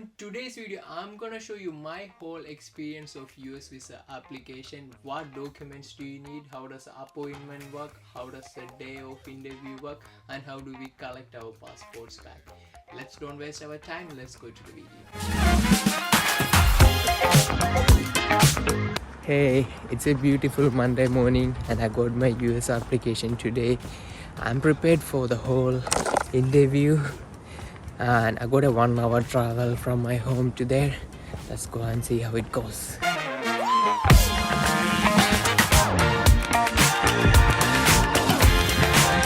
everyone, today's video I'm gonna show you my whole experience of US visa application. What documents do you need, how does the appointment work, how does the day of interview work, and how do we collect our passports back. Let's don't waste our time, let's go to the video. Hey, it's a beautiful Monday morning and I got my US application today. I'm prepared for the whole interview and I got a 1 hour travel from my home to there. Let's go and see how it goes.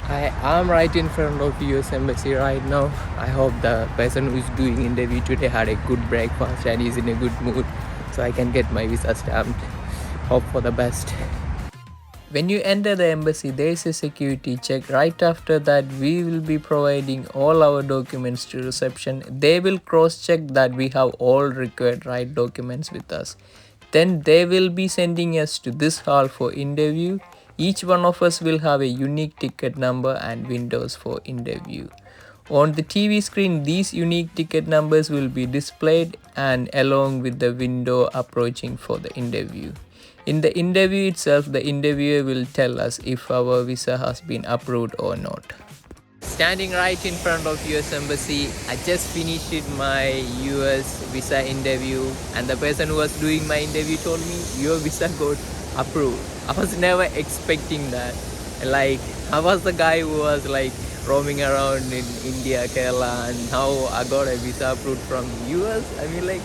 I am right in front of US Embassy right now. I hope the person who is doing interview today had a good breakfast and is in a good mood so I can get my visa stamped. Hope for the best. When you enter the embassy, there is a security check. Right after that, we will be providing all our documents to reception. They will cross-check that we have all required right documents with us. Then they will be sending us to this hall for interview. Each one of us will have a unique ticket number and windows for interview. On the TV screen, these unique ticket numbers will be displayed and along with the window approaching for the interview. In the interview itself, the interviewer will tell us if our visa has been approved or not. Standing right in front of US Embassy, I just finished my US visa interview and the person who was doing my interview told me your visa got approved. I was never expecting that. Like, I was the guy who was like roaming around in India, Kerala, and now I got a visa approved from US. I mean, like,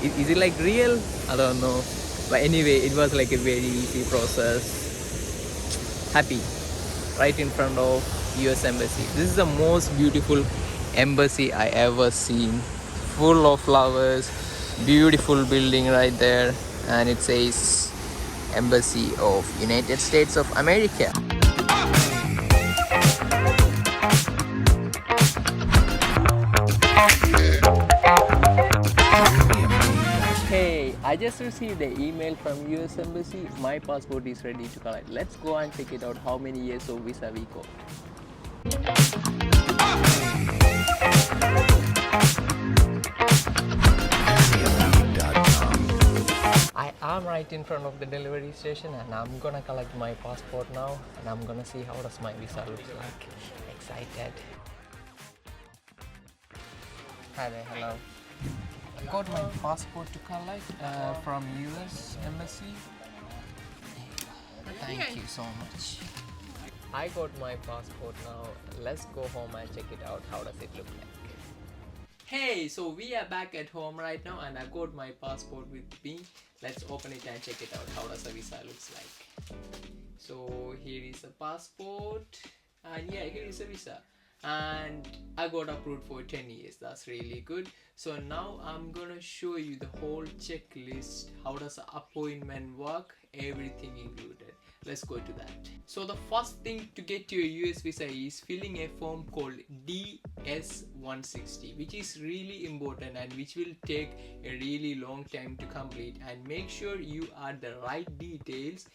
is it like real? I don't know. But anyway, it was like a very easy process. Happy. Right in front of US Embassy. This is the most beautiful embassy I ever seen. Full of flowers. Beautiful building right there. And it says Embassy of United States of America. Hey, I just received an email from US Embassy. My passport is ready to collect. Let's go and check it out how many years of visa we got. I am right in front of the delivery station and I'm gonna collect my passport now and I'm gonna see how does my visa look like. Excited. Hi there, hello. I got my passport to collect from US Embassy. Thank you so much. I got my passport now. Let's go home and check it out. How does it look like? Hey, so we are back at home right now and I got my passport with me. Let's open it and check it out. How does the visa looks like? So here is the passport and yeah, here is the visa. And I got approved for 10 years. That's really good. So now I'm gonna show you the whole checklist. How does the appointment work? Everything included. Let's go to that. So the first thing to get your US visa is filling a form called DS-160, which is really important and which will take a really long time to complete. And make sure you add the right details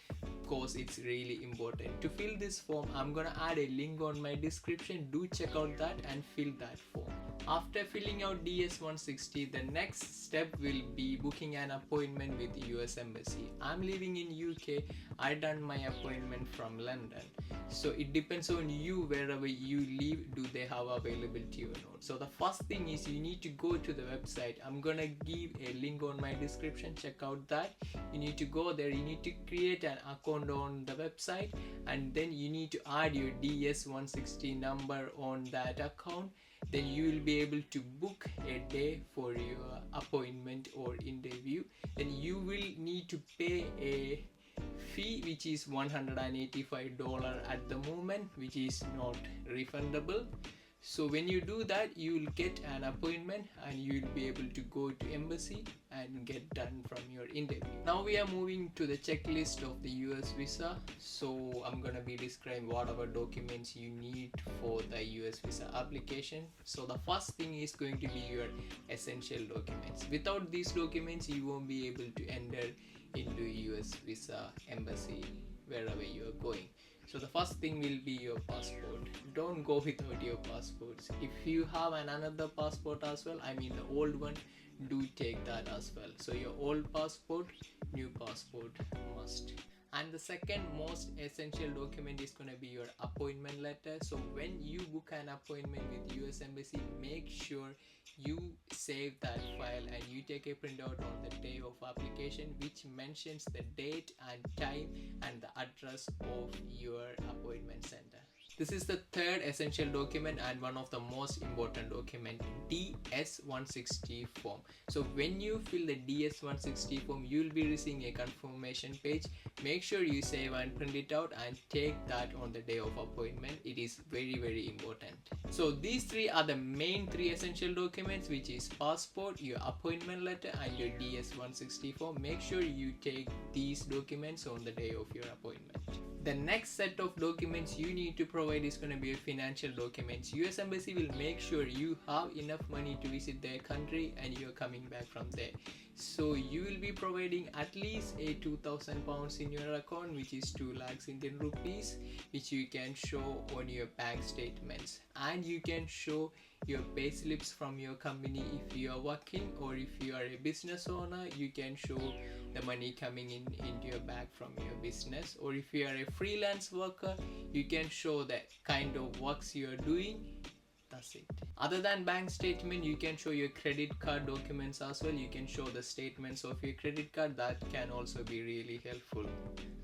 because it's really important. To fill this form, I'm gonna add a link on my description. Do check out that and fill that form. After filling out DS-160, the next step will be booking an appointment with the US Embassy. I'm living in UK. I done my appointment from London. So it depends on you wherever you live, do they have availability or not. So the first thing is you need to go to the website. I'm gonna give a link on my description. Check out that. You need to go there. You need to create an account on the website and then you need to add your DS-160 number on that account. Then you will be able to book a day for your appointment or interview. Then you will need to pay a fee which is $185 at the moment, which is not refundable. So when you do that, you will get an appointment and you will be able to go to embassy and get done from your interview. Now we are moving to the checklist of the US visa. So I'm gonna be describing whatever documents you need for the US visa application. So the first thing is going to be your essential documents. Without these documents, you won't be able to enter into US visa embassy wherever you are going. So the first thing will be your passport. Don't go without your passports. If you have another passport as well, I mean the old one, do take that as well. So your old passport, new passport must. And the second most essential document is going to be your appointment letter. So when you book an appointment with US Embassy, make sure you save that file and you take a printout on the day of application which mentions the date and time and the address of your appointment center. This is the third essential document and one of the most important document, DS-160 form. So when you fill the DS-160 form, you will be receiving a confirmation page. Make sure you save and print it out and take that on the day of appointment. It is very important. So these three are the main three essential documents, which is passport, your appointment letter and your DS-160 form. Make sure you take these documents on the day of your appointment. The next set of documents you need to provide is going to be a financial documents. US Embassy will make sure you have enough money to visit their country and you're coming back from there. So you will be providing at least a 2,000 pounds in your account, which is 2 lakhs Indian rupees, which you can show on your bank statements, and you can show your pay slips from your company if you are working, or if you are a business owner you can show the money coming into your bag from your business, or if you are a freelance worker you can show the kind of works you are doing. That's it. Other than bank statement, you can show your credit card documents as well. You can show the statements of your credit card. That can also be really helpful.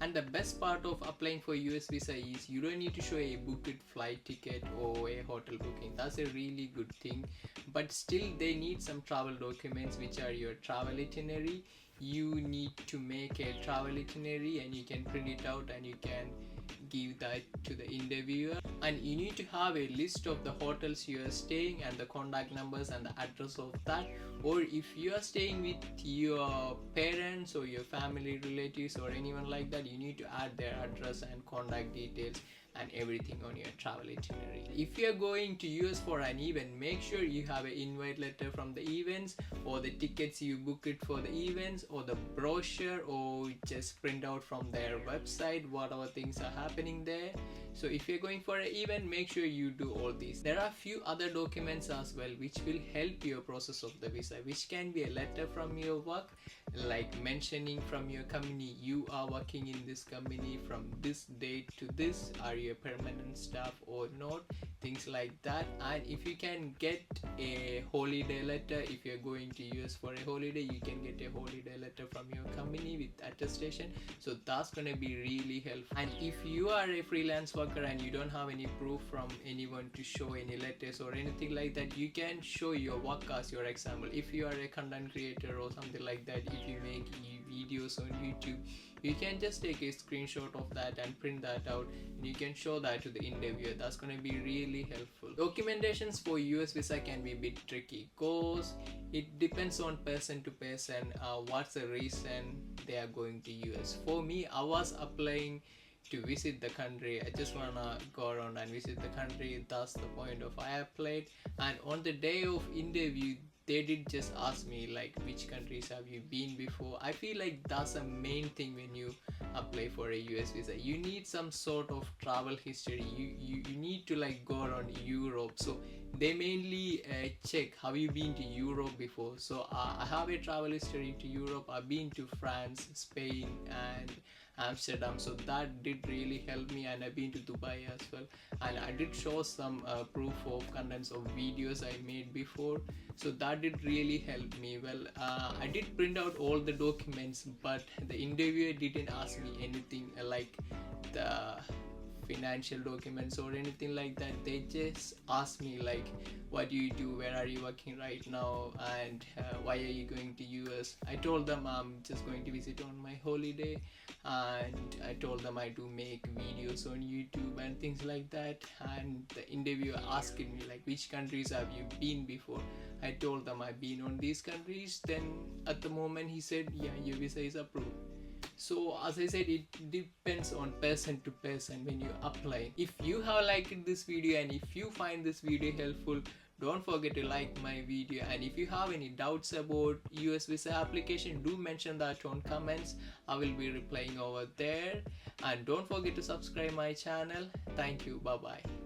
And the best part of applying for US visa is you don't need to show a booked flight ticket or a hotel booking. That's a really good thing, but still they need some travel documents, which are your travel itinerary. You need to make a travel itinerary and you can print it out and you can give that to the interviewer, and you need to have a list of the hotels you are staying and the contact numbers and the address of that. Or if you are staying with your parents or your family relatives or anyone like that, you need to add their address and contact details and everything on your travel itinerary. If you are going to US for an event, make sure you have an invite letter from the events, or the tickets you book it for the events, or the brochure, or just print out from their website whatever things are happening there. So if you're going for an event, make sure you do all these. There are a few other documents as well which will help your process of the visa, which can be a letter from your work, like mentioning from your company you are working in this company from this date to this, are you a permanent staff or not, things like that. And if you can get a holiday letter, if you're going to US for a holiday, you can get a holiday letter from your company with attestation. So that's gonna be really helpful. And if you are a freelance worker and you don't have any proof from anyone to show any letters or anything like that, you can show your work as your example. If you are a content creator or something like that, if you make videos on YouTube, you can just take a screenshot of that and print that out and you can show that to the interviewer. That's going to be really helpful. Documentations for US visa can be a bit tricky because it depends on person to person what's the reason they are going to US. For me, I was applying to visit the country. I just wanna go around and visit the country. That's the point of I applied, and on the day of interview they did just ask me like which countries have you been before. I feel like that's the main thing when you apply for a US visa. You need some sort of travel history. You need to like go around Europe. So they mainly check have you been to Europe before. So I have a travel history to Europe. I've been to France, Spain and Amsterdam, so that did really help me, and I've been to Dubai as well, and I did show some proof of contents of videos I made before, so that did really help me. Well, I did print out all the documents, but the interviewer didn't ask me anything like the financial documents or anything like that. They just asked me like what do you do, where are you working right now, and why are you going to US. I told them I'm just going to visit on my holiday, and I told them I do make videos on YouTube and things like that. And the interviewer asked me like which countries have you been before. I told them I've been on these countries. Then at the moment he said yeah, your visa is approved. So as I said, it depends on person to person when you apply. If you have liked this video and if you find this video helpful, don't forget to like my video, and if you have any doubts about US visa application, do mention that on comments. I will be replying over there, and don't forget to subscribe my channel. Thank you. Bye bye.